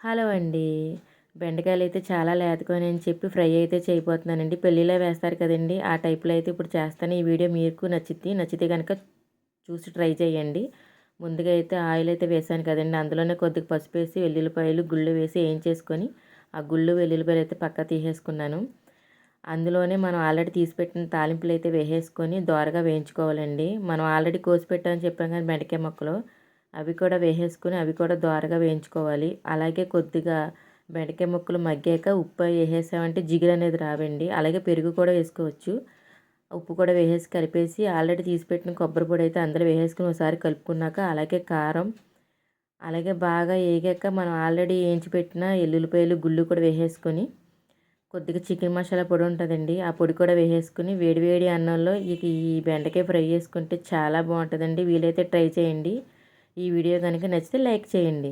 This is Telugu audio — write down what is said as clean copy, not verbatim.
హలో అండి. బెండకాయలైతే చాలా లేతగున్నాయని చెప్పి ఫ్రై అయితే చేయబోతున్నానండి. పెళ్ళిలో వేస్తారు కదండీ! ఆ టైప్‌లో అయితే ఇప్పుడు చేస్తాను. ఈ వీడియో మీకు నచ్చిద్ది. నచ్చితే గనక చూసి ట్రై చేయండి. ముందుగా అయితే ఆయిల్ అయితే వేసాను కదండీ! అందులోనే కొద్దిగా పసుపేసి, వెల్లుల్లిపాయలు, గుళ్ళు వేసి ఏయించేసుకొని, ఆ గుళ్ళు, వెల్లుల్లిపాయలు అయితే పక్కకు తీసేసుకున్నాను. అందులోనే మనం ఆల్రెడీ తీసిపెట్టిన తాలింపులైతే వేసేసుకొని దోరగా వేయించుకోవాలండి. మనం ఆల్రెడీ కోసి పెట్టామని చెప్పాం కదా! బెండకాయ ముక్కలు. అవి కూడా వేసేసుకొని అవి కూడా దోరగా వేయించుకోవాలి. అలాగే కొద్దిగా బెండకాయ ముక్కలు మగ్గాక ఉప్పు వేసేసామంటే జిగురు అనేది రావండి. అలాగే పెరుగు కూడా వేసుకోవచ్చు. ఉప్పు కూడా వేసేసి కలిపేసి ఆల్రెడీ తీసిపెట్టిన కొబ్బరి పొడి అయితే అందులో వేసేసుకొని ఒకసారి కలుపుకున్నాక అలాగే కారం, అలాగే బాగా ఏగాక మనం ఆల్రెడీ వేయించి పెట్టిన ఎల్లుల్లిపాయలు, గుళ్ళు కూడా వేసేసుకొని కొద్దిగా చికెన్ మసాలా పొడి ఉంటుందండి. ఆ పొడి కూడా వేసేసుకొని వేడి వేడి అన్నంలో ఈ బెండకాయ ఫ్రై చేసుకుంటే చాలా బాగుంటుందండి. వీలైతే ట్రై చేయండి. ఈ వీడియో కనుక నచ్చితే లైక్ చేయండి.